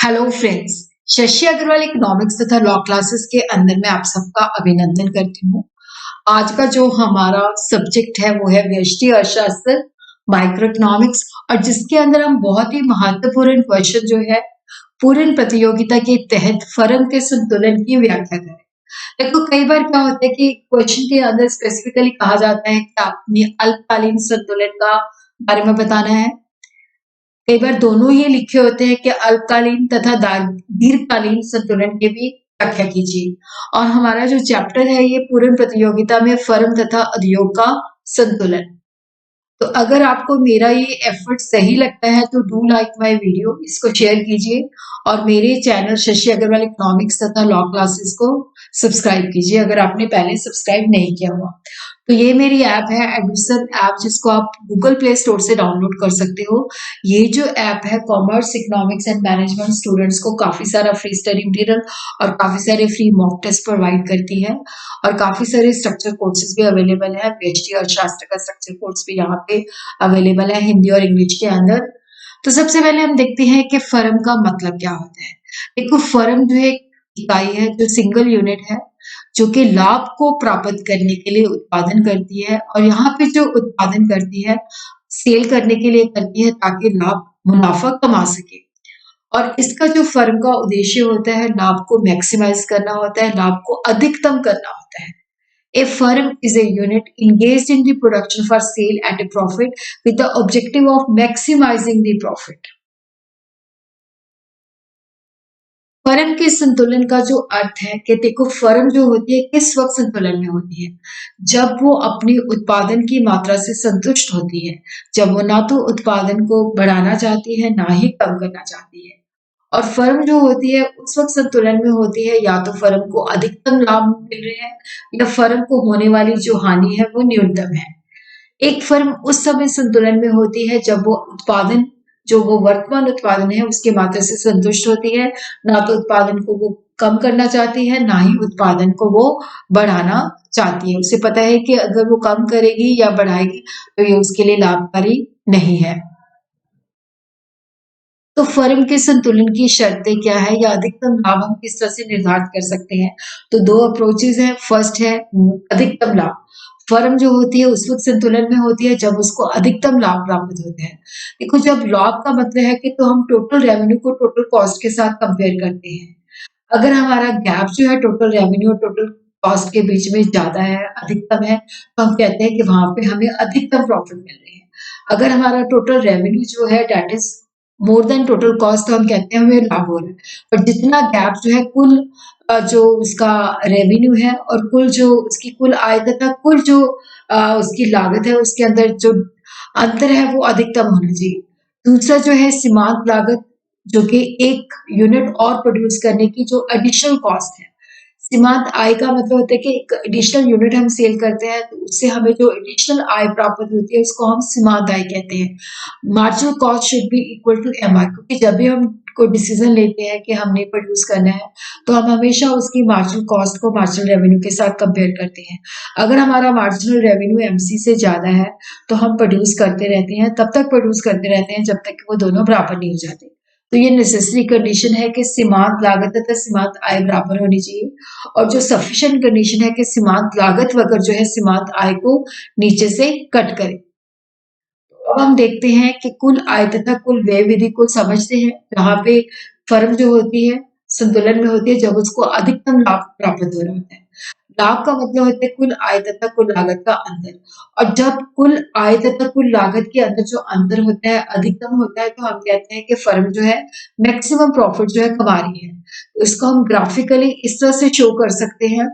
Hello friends. Shashi Agarwal economics तथा law classes के अंदर मैं आप सबका अभिनंदन करती हूँ। आज का जो हमारा सब्जेक्ट है वो है व्यष्टि अर्थशास्त्र, माइक्रो इकोनॉमिक्स, और जिसके अंदर हम बहुत ही महत्वपूर्ण क्वेश्चन जो है पूर्ण प्रतियोगिता के तहत फर्म के संतुलन की व्याख्या करें। देखो, कई बार क्या होता है कि क्वेश्चन के अंदर स्पेसिफिकली कहा जाता है कि आपने अल्पकालीन संतुलन का बारे में बताना है। कई बार दोनों ही लिखे होते हैं कि अल्पकालीन तथा दीर्घकालीन संतुलन की भी व्याख्या कीजिए। और हमारा जो चैप्टर है ये पूर्ण प्रतियोगिता में फर्म तथा उद्योग का संतुलन। तो अगर आपको मेरा ये एफर्ट सही लगता है तो डू लाइक माय वीडियो, इसको शेयर कीजिए और मेरे चैनल शशि अग्रवाल इकोनॉमिक्स तथा लॉ क्लासेस को सब्सक्राइब कीजिए अगर आपने पहले सब्सक्राइब नहीं किया हुआ। तो ये मेरी ऐप है एडुसन ऐप, जिसको आप गूगल प्ले स्टोर से डाउनलोड कर सकते हो। ये जो ऐप है commerce, economics and management students को काफी सारा फ्री स्टडी मटेरियल और काफी सारे फ्री मॉक टेस्ट प्रोवाइड करती है। और काफी सारे स्ट्रक्चर कोर्सेज भी अवेलेबल है। पीएचडी अर्थशास्त्र का स्ट्रक्चर कोर्स भी यहाँ पे अवेलेबल है हिंदी और इंग्लिश के अंदर। तो सबसे पहले हम देखते हैं कि फर्म का मतलब क्या होता है। देखो, फर्म जो एक इकाई है, जो सिंगल यूनिट है, जो कि लाभ को प्राप्त करने के लिए उत्पादन करती है। और यहाँ पे जो उत्पादन करती है सेल करने के लिए करती है ताकि लाभ मुनाफा कमा सके। और इसका जो फर्म का उद्देश्य होता है लाभ को मैक्सिमाइज करना होता है, लाभ को अधिकतम करना होता है। A firm is a unit engaged in the production for sale at a profit with the objective of maximizing the profit. Firm के संतुलन का जो अर्थ है कि देखो, फर्म जो होती है किस वक्त संतुलन में होती है, जब वो अपनी उत्पादन की मात्रा से संतुष्ट होती है, जब वो ना तो उत्पादन को बढ़ाना चाहती है ना ही कम करना चाहती है। और फर्म जो होती है उस वक्त संतुलन में होती है या तो फर्म को अधिकतम लाभ मिल रहे हैं या फर्म को होने वाली जो हानि है वो न्यूनतम है। एक फर्म उस समय संतुलन में होती है जब वो उत्पादन, जो वो वर्तमान उत्पादन है उसकी मात्रा से संतुष्ट होती है, ना तो उत्पादन को वो कम करना चाहती है ना ही उत्पादन को वो बढ़ाना चाहती है। उसे पता है कि अगर वो कम करेगी या बढ़ाएगी तो ये उसके लिए लाभकारी नहीं है। तो फर्म के संतुलन की शर्तें क्या है या अधिकतम लाभ हम किस तरह से निर्धारित कर सकते हैं? तो दो अप्रोचेज हैं। फर्स्ट है अधिकतम लाभ। फर्म जो होती है उस वक्त संतुलन में होती है जब उसको अधिकतम लाभ प्राप्त होते हैं। देखो, जब लाभ का मतलब है कि तो हम टोटल रेवेन्यू को टोटल कॉस्ट के साथ कंपेयर करते हैं। अगर हमारा गैप जो है टोटल रेवेन्यू और टोटल कॉस्ट के बीच में ज्यादा है, अधिकतम है, तो हम कहते हैं कि वहां पे हमें अधिकतम प्रॉफिट मिल रहे हैं। अगर हमारा टोटल रेवेन्यू जो है that is more than total cost, तो हम कहते हैं हमें लाभ हो रहा है। और जितना गैप जो है कुल जो उसका रेवेन्यू है और कुल जो उसकी कुल आय तथा कुल जो उसकी लागत है उसके अंदर जो अंतर है वो अधिकतम होना चाहिए। दूसरा जो है सीमांत लागत, जो कि एक यूनिट और प्रोड्यूस करने की जो एडिशनल कॉस्ट है। सीमांत आय का मतलब होता है कि एक एडिशनल यूनिट हम सेल करते हैं तो उससे हमें जो एडिशनल आय प्राप्त होती है उसको हम सीमांत आय कहते हैं। Marginal cost should be equal to MR, क्योंकि जब भी हम कोई डिसीजन लेते हैं कि हमने प्रोड्यूस करना है तो हम हमेशा उसकी मार्जिनल कॉस्ट को मार्जिनल रेवेन्यू के साथ कंपेयर करते हैं। अगर हमारा मार्जिनल रेवेन्यू एमसी से ज्यादा है तो हम प्रोड्यूस करते रहते हैं, तब तक प्रोड्यूस करते रहते हैं जब तक कि वो दोनों बराबर नहीं हो जाते। तो ये नेसेसरी कंडीशन है कि सीमांत लागत तथा सीमांत आय बराबर होनी चाहिए। और जो सफिशिएंट कंडीशन है कि सीमांत लागत वगैरह जो है सीमांत आय को नीचे से कट करे। अब हम देखते हैं कि कुल आय तथा कुल व्यय विधि को समझते हैं, जहाँ पे फर्म जो होती है संतुलन में होती है जब उसको अधिकतम लाभ प्राप्त हो रहा होता है। लाभ का मतलब होता है कुल आय तथा कुल लागत का अंतर। और जब कुल आय तथा कुल लागत के अंदर जो अंतर होता है अधिकतम होता है तो हम कहते हैं कि फर्म जो है मैक्सिमम प्रॉफिट जो है कमा रही है। तो इसको हम ग्राफिकली इस तरह से शो कर सकते हैं।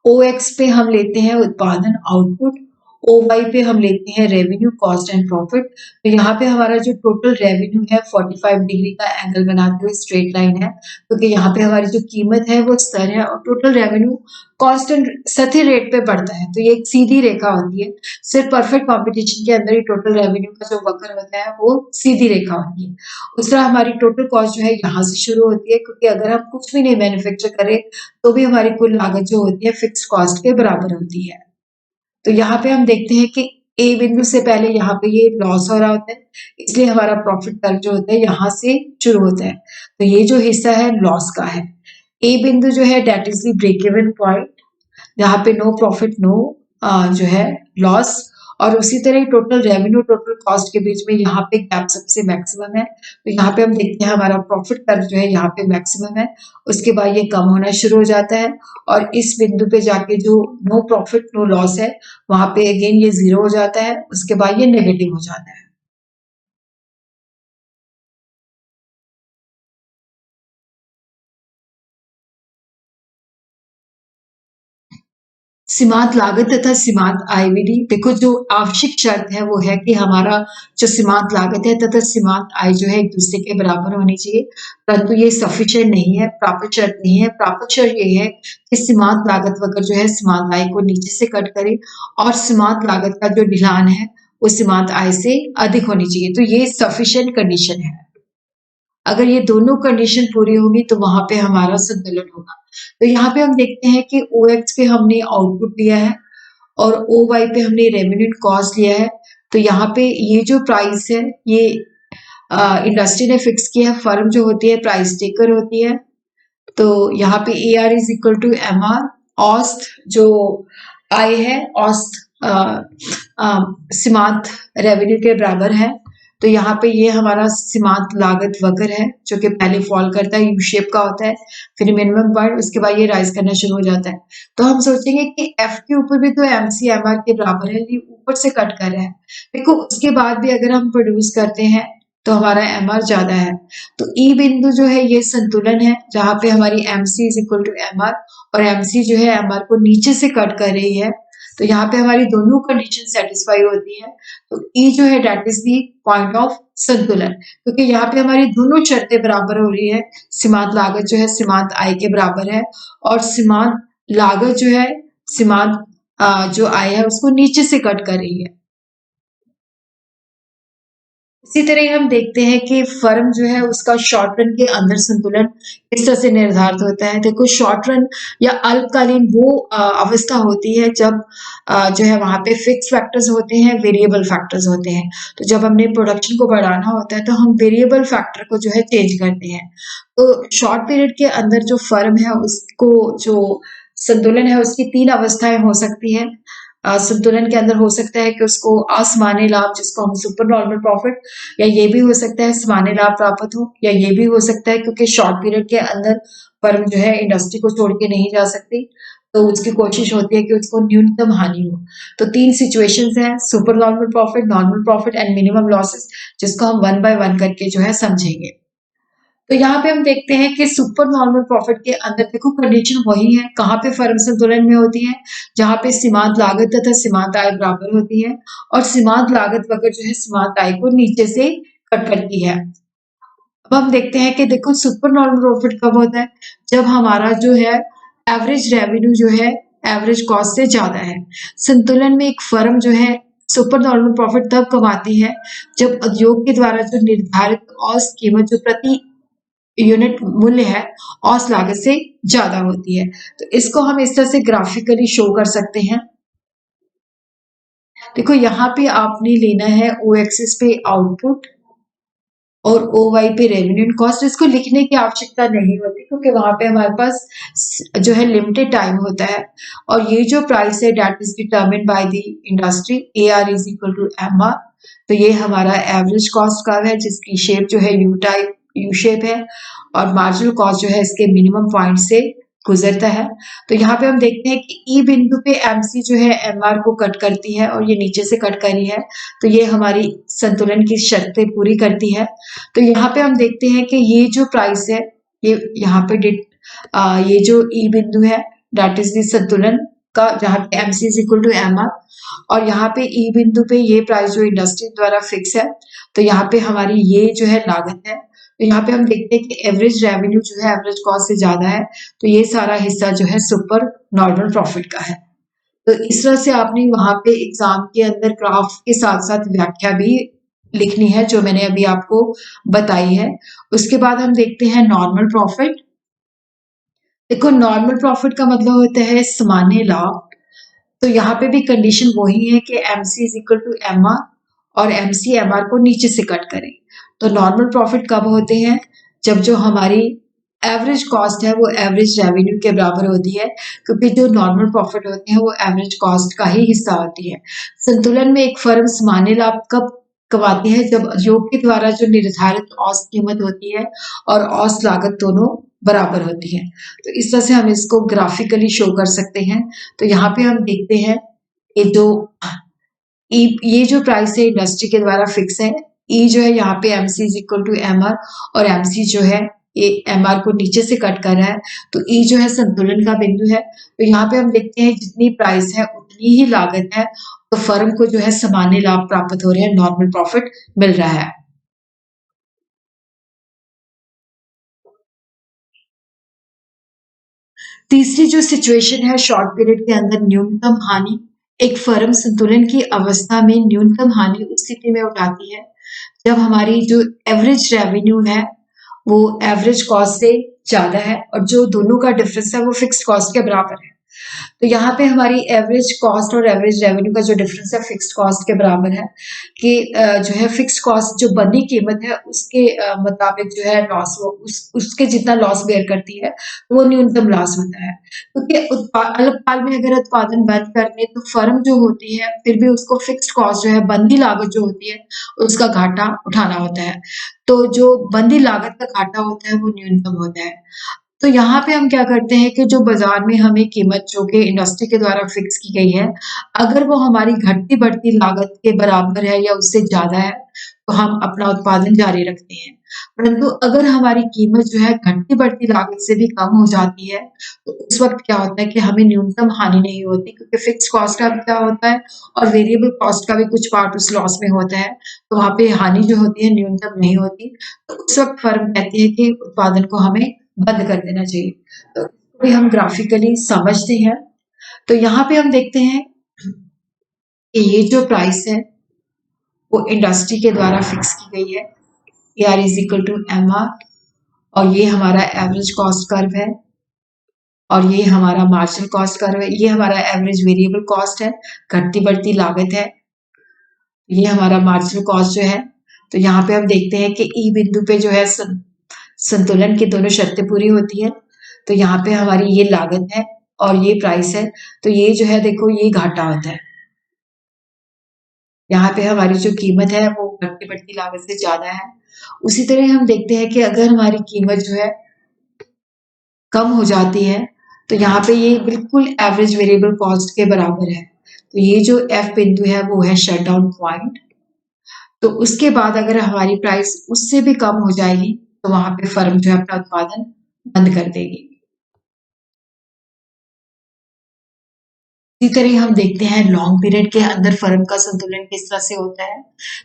ओ एक्स पे हम लेते हैं उत्पादन आउटपुट, ओ वाई पे हम लेते हैं रेवेन्यू कॉस्ट एंड प्रॉफिट। तो यहाँ पे हमारा जो टोटल रेवेन्यू है 45 डिग्री का एंगल बनाते हुए स्ट्रेट लाइन है, क्योंकि यहाँ पे हमारी जो कीमत है वो स्तर है और टोटल रेवेन्यू कांस्टेंट स्थिर रेट पे बढ़ता है, तो ये एक सीधी रेखा होती है। सिर्फ परफेक्ट कॉम्पिटिशन के अंदर ही टोटल रेवेन्यू का जो वक्र होता है वो सीधी रेखा होती है। उस तरह हमारी टोटल कॉस्ट जो है यहाँ से शुरू होती है, क्योंकि अगर हम कुछ भी नहीं मैन्युफैक्चर करें तो भी हमारी कुल लागत जो होती है फिक्स्ड कॉस्ट के बराबर होती है। तो यहाँ पे हम देखते हैं कि ए बिंदु से पहले यहाँ पे ये लॉस हो रहा होता है, इसलिए हमारा प्रॉफिट कर्व जो होता है यहाँ से शुरू होता है। तो ये जो हिस्सा है लॉस का है। ए बिंदु जो है that is the break even point, जहाँ पे नो प्रॉफिट नो जो है लॉस, और उसी तरह टोटल रेवेन्यू टोटल कॉस्ट के बीच में यहाँ पे गैप सबसे मैक्सिमम है। तो यहाँ पे हम देखते हैं हमारा प्रॉफिट कर्व जो है यहाँ पे मैक्सिमम है, उसके बाद ये कम होना शुरू हो जाता है और इस बिंदु पे जाके जो नो प्रॉफिट नो लॉस है वहां पे अगेन ये 0 हो जाता है, उसके बाद ये नेगेटिव हो जाता है। सीमांत लागत तथा सीमांत आय विधि, देखो जो आवश्यक शर्त है वो है कि हमारा जो सीमांत लागत है तथा सीमांत आय जो है एक दूसरे के बराबर होनी चाहिए, परंतु ये सफिशिएंट नहीं है, प्राप्त शर्त नहीं है। प्राप्त शर्त ये है कि सीमांत लागत वगैरह जो है सीमांत आय को नीचे से कट करे और सीमांत लागत का जो ढलान है वो सीमांत आय से अधिक होनी चाहिए। तो ये सफिशिएंट कंडीशन है। अगर ये दोनों कंडीशन पूरी होगी तो वहां पे हमारा संतुलन होगा। तो यहाँ पे हम देखते हैं कि ओ एक्स पे हमने आउटपुट लिया है और ओ वाई पे हमने रेवेन्यू कॉस्ट लिया है। तो यहाँ पे ये जो प्राइस है ये इंडस्ट्री ने फिक्स किया है। फर्म जो होती है प्राइस टेकर होती है। तो यहाँ पे A R is equal to M R, औसत जो आय है औसत सीमांत रेवेन्यू के बराबर है। तो यहाँ पे ये हमारा सीमांत लागत वक्र है जो कि पहले फॉल करता है, यू शेप का होता है, फिर मिनिमम पॉइंट, उसके बाद ये राइज करना शुरू हो जाता है। तो हम सोचेंगे कि एफ के ऊपर भी तो एम सी एम आर के बराबर है, ये ऊपर से कट कर रहा है। देखो उसके बाद भी अगर हम प्रोड्यूस करते हैं तो हमारा एम आर ज्यादा है। तो ई बिंदु जो है ये संतुलन है जहां पे हमारी M C is equal to M R और एम सी जो है एम आर को नीचे से कट कर रही है। तो यहाँ पे हमारी दोनों कंडीशन सेटिस्फाई होती है। तो ई जो है that is the point of संतुलन, क्योंकि यहाँ पे हमारी दोनों शर्तें बराबर हो रही है। सीमांत लागत जो है सीमांत आय के बराबर है और सीमांत लागत जो है सीमांत जो आय है उसको नीचे से कट कर रही है। इसी तरह हम देखते हैं कि फर्म जो है उसका शॉर्ट रन के अंदर संतुलन किस तरह से निर्धारित होता है। देखो शॉर्ट रन या अल्पकालीन वो अवस्था होती है जब जो है वहां पे फिक्स फैक्टर्स होते हैं, वेरिएबल फैक्टर्स होते हैं। तो जब हमने प्रोडक्शन को बढ़ाना होता है तो हम वेरिएबल फैक्टर को जो है चेंज करते हैं। तो शॉर्ट पीरियड के अंदर जो फर्म है उसको जो संतुलन है उसकी 3 अवस्थाएं हो सकती है। संतुलन के अंदर हो सकता है कि उसको असामान्य लाभ जिसको हम सुपर नॉर्मल प्रॉफिट, या ये भी हो सकता है सामान्य लाभ प्राप्त हो, या ये भी हो सकता है क्योंकि शॉर्ट पीरियड के अंदर फर्म जो है इंडस्ट्री को छोड़ के नहीं जा सकती, तो उसकी कोशिश होती है कि उसको न्यूनतम हानि हो। तो 3 सिचुएशंस हैं, super normal profit and minimum losses, जिसको हम वन बाय वन करके जो है समझेंगे। तो यहाँ पे हम देखते हैं कि सुपर नॉर्मल प्रॉफिट के अंदर देखो कंडीशन वही है, कहाँ पे फर्म संतुलन में होती है, जहाँ पे सीमांत लागत तथा सीमांत आय बराबर होती है और सीमांत लागत वगैरह जो है सीमांत आय को नीचे से कट करती है। अब हम देखते हैं कि देखो सुपर नॉर्मल प्रॉफिट कब होता है, जब हमारा जो है एवरेज रेवेन्यू जो है एवरेज कॉस्ट से ज्यादा है। संतुलन में एक फर्म जो है सुपर नॉर्मल प्रॉफिट तब कमाती है जब उद्योग के द्वारा जो निर्धारित औसत कीमत जो प्रति यूनिट मूल्य है औसत लागत से ज्यादा होती है। तो इसको हम इस तरह से ग्राफिकली शो कर सकते हैं। देखो यहाँ पे आपने लेना है ओ एक्सिस पे आउटपुट और ओ वाई पे रेवेन्यू कॉस्ट। इसको लिखने की आवश्यकता नहीं होती क्योंकि वहां पे हमारे पास जो है लिमिटेड टाइम होता है और ये जो प्राइस है that is determined by the industry, A R is equal to M R. तो ये हमारा एवरेज कॉस्ट कर्व है जिसकी शेप जो है यू शेप है और मार्जिनल कॉस्ट जो है इसके मिनिमम पॉइंट से गुजरता है। तो यहाँ पे हम देखते हैं कि ई बिंदु पे एमसी जो है एमआर को कट करती है और ये नीचे से कट करी है, तो ये हमारी संतुलन की शर्तें पूरी करती है। तो यहाँ पे हम देखते हैं कि ये जो प्राइस है ये यहाँ पे ये जो ई बिंदु है डेट इज द संतुलन का, जहाँ पे MC is equal to MR और यहाँ पे ई बिंदु पे ये प्राइस जो इंडस्ट्री द्वारा फिक्स है। तो यहाँ पे हमारी ये जो है लागत है। तो यहाँ पे हम देखते हैं कि एवरेज रेवेन्यू जो है एवरेज कॉस्ट से ज्यादा है, तो ये सारा हिस्सा जो है सुपर नॉर्मल प्रॉफिट का है। तो इस तरह से आपने वहां पे एग्जाम के अंदर ग्राफ के साथ साथ व्याख्या भी लिखनी है जो मैंने अभी आपको बताई है। उसके बाद हम देखते हैं नॉर्मल प्रॉफिट। देखो नॉर्मल प्रॉफिट का मतलब होता है सामान्य लाभ। तो यहाँ पे भी कंडीशन वही है कि MC is equal to MR और MC MR को नीचे से कट करें। तो नॉर्मल प्रॉफिट कब होते हैं? जब जो हमारी एवरेज कॉस्ट है वो एवरेज रेवेन्यू के बराबर होती है, क्योंकि जो नॉर्मल प्रॉफिट होते हैं वो एवरेज कॉस्ट का ही हिस्सा होती है। संतुलन में एक फर्म सामान्य लाभ कब कमाती है? जब योग के द्वारा जो निर्धारित औसत कीमत होती है और औसत लागत दोनों बराबर होती है। तो इस तरह से हम इसको ग्राफिकली शो कर सकते हैं। तो यहाँ पे हम देखते हैं ये जो ये जो प्राइस है इंडस्ट्री के द्वारा फिक्स है। ई जो है यहाँ पे MC is equal to MR और MC जो है ये MR को नीचे से कट कर रहा है, तो ई जो है संतुलन का बिंदु है। तो यहाँ पे हम देखते हैं जितनी प्राइस है उतनी ही लागत है, तो फर्म को जो है सामान्य लाभ प्राप्त हो रहे हैं, नॉर्मल प्रॉफिट मिल रहा है। तीसरी जो सिचुएशन है शॉर्ट पीरियड के अंदर न्यूनतम हानि। एक फर्म संतुलन की अवस्था में न्यूनतम हानि उस स्थिति में उठाती है जब हमारी जो एवरेज रेवेन्यू है वो एवरेज कॉस्ट से ज्यादा है और जो दोनों का डिफरेंस है वो फिक्स्ड कॉस्ट के बराबर है। तो यहाँ पे हमारी एवरेज कॉस्ट और एवरेज रेवेन्यू का जो डिफरेंस है फिक्स्ड कॉस्ट के बराबर है कि जो है फिक्स्ड कॉस्ट जो बनी कीमत है उसके मुताबिक जो है लॉस वो उसके जितना लॉस बेयर करती है वो न्यूनतम लॉस होता है, क्योंकि अल्पकाल में अगर उत्पादन बंद कर दे तो फर्म जो होती है फिर भी उसको फिक्स्ड कॉस्ट जो है बंदी लागत जो होती है उसका घाटा उठाना होता है। तो जो बंदी लागत का घाटा होता है वो न्यूनतम होता है। तो यहाँ पे हम क्या करते हैं कि जो बाजार में हमें कीमत जो कि इंडस्ट्री के द्वारा फिक्स की गई है, अगर वो हमारी घटती बढ़ती लागत के बराबर है या उससे ज्यादा है तो हम अपना उत्पादन जारी रखते हैं। परंतु अगर हमारी कीमत जो है घटती बढ़ती लागत से भी कम हो जाती है तो उस वक्त क्या होता है कि हमें न्यूनतम हानि नहीं होती, क्योंकि फिक्स कॉस्ट का भी क्या होता है और वेरिएबल कॉस्ट का भी कुछ पार्ट उस लॉस में होता है, तो वहां पे हानि जो होती है न्यूनतम नहीं होती। तो उस वक्त फर्म कहती है कि उत्पादन को हमें बंद कर देना चाहिए। तो भी हम ग्राफिकली समझते हैं। तो यहाँ पे हम देखते हैं कि ये जो प्राइस है वो इंडस्ट्री के द्वारा फिक्स की गई है। AR is equal to MR और ये हमारा एवरेज कॉस्ट कर्व है और ये हमारा मार्जिनल कॉस्ट कर्व है। ये हमारा एवरेज वेरिएबल कॉस्ट है, घटती बढ़ती लागत है। ये हमारा मार्जिनल कॉस्ट जो है। तो यहाँ पे हम देखते हैं कि ई बिंदु पे जो है संतुलन की दोनों शर्तें पूरी होती है। तो यहाँ पे हमारी ये लागत है और ये प्राइस है, तो ये जो है देखो ये घाटा होता है। यहाँ पे हमारी जो कीमत है वो घटती बढ़ती लागत से ज्यादा है। उसी तरह हम देखते हैं कि अगर हमारी कीमत जो है कम हो जाती है तो यहाँ पे ये बिल्कुल एवरेज वेरिएबल कॉस्ट के बराबर है। तो ये जो F बिंदु है वो है शट डाउन पॉइंट। तो उसके बाद अगर हमारी प्राइस उससे भी कम हो जाएगी तो वहां पे फर्म जो है अपना उत्पादन बंद कर देगी। इसी तरह हम देखते हैं लॉन्ग पीरियड के अंदर फर्म का संतुलन किस तरह से होता है।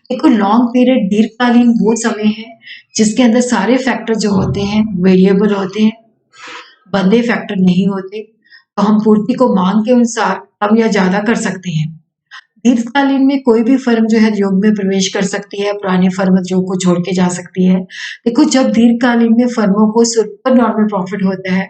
देखो लॉन्ग पीरियड दीर्घकालीन वो समय है जिसके अंदर सारे फैक्टर जो होते हैं वेरिएबल होते हैं, बंदे फैक्टर नहीं होते, तो हम पूर्ति को मांग के अनुसार कम या ज्यादा कर सकते हैं। दीर्घकालीन में कोई भी फर्म जो है योग में प्रवेश कर सकती है, पुरानी फर्म योग को छोड़ के जा सकती है। देखो जब दीर्घकालीन में फर्मों को सुपर नॉर्मल प्रॉफिट होता है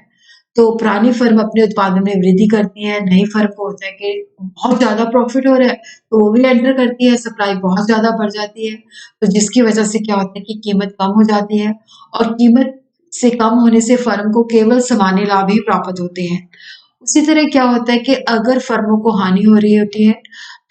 तो पुरानी फर्म अपने उत्पादन में वृद्धि करती है, नई फर्म को होता है कि बहुत ज्यादा प्रॉफिट हो रहा है तो वो भी एंटर करती है, सप्लाई बहुत ज्यादा बढ़ जाती है, तो जिसकी वजह से क्या होता है कि कीमत कम हो जाती है और कीमत से कम होने से फर्म को केवल सामान्य लाभ ही प्राप्त होते हैं। उसी तरह क्या होता है कि अगर फर्मों को हानि हो रही होती है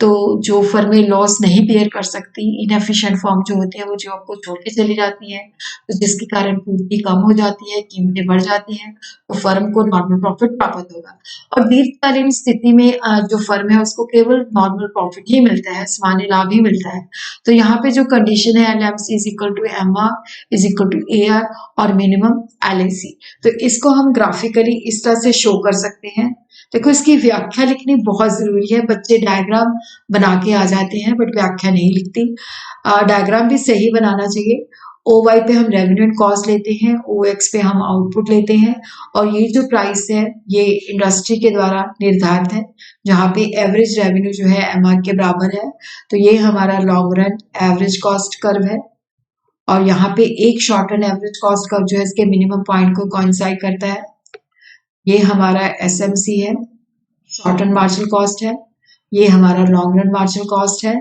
तो जो फर्में लॉस नहीं बेयर कर सकती, इनएफिशिएंट फर्म जो होती है वो जॉब को छोड़ के चली जाती है, तो जिसके कारण पूर्ति कम हो जाती है, कीमतें बढ़ जाती हैं, तो फर्म को नॉर्मल प्रॉफिट प्राप्त होगा। और दीर्घकालीन स्थिति में जो फर्म है उसको केवल नॉर्मल प्रॉफिट ही मिलता है, सामान्य लाभ ही मिलता है। तो यहाँ पे जो कंडीशन है LMC is equal to MR is equal to AR और मिनिमम LAC, तो इसको हम ग्राफिकली इस तरह से शो कर सकते हैं। देखो इसकी व्याख्या लिखनी बहुत जरूरी है, बच्चे डायग्राम बना के आ जाते हैं बट व्याख्या नहीं लिखती। डायग्राम भी सही बनाना चाहिए। OY पे हम रेवेन्यू एंड कॉस्ट लेते हैं, OX पे हम आउटपुट लेते हैं और ये जो प्राइस है ये इंडस्ट्री के द्वारा निर्धारित है, जहाँ पे एवरेज रेवेन्यू जो है MR के बराबर है। तो ये हमारा long run average cost curve है और यहाँ पे एक short run average cost curve जो है इसके मिनिमम पॉइंट को कोइंसाइड करता है। ये हमारा SMC है, शॉर्ट रन मार्जिनल कॉस्ट है ये हमारा लॉन्ग रन मार्जिनल कॉस्ट है।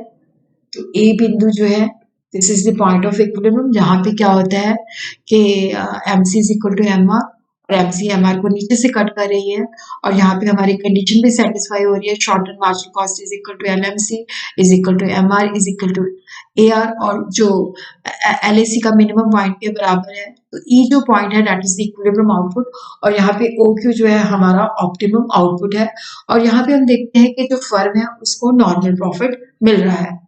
तो ए बिंदु जो है this is the point of equilibrium, जहाँ पे क्या होता है कि MC is equal to M R, और MC एम आर को नीचे से कट कर रही है, और यहाँ पे हमारी कंडीशन भी सेटिस्फाई हो रही है। Short run marginal cost is equal to LMC is equal to MR is equal to AR, और जो LAC का मिनिमम पॉइंट के बराबर है। तो E जो पॉइंट है that is the equilibrium output, और यहाँ पे OQ जो है हमारा ऑप्टिमम आउटपुट है। और यहाँ पे हम देखते हैं कि जो फर्म है उसको नॉर्मल प्रॉफिट मिल रहा है।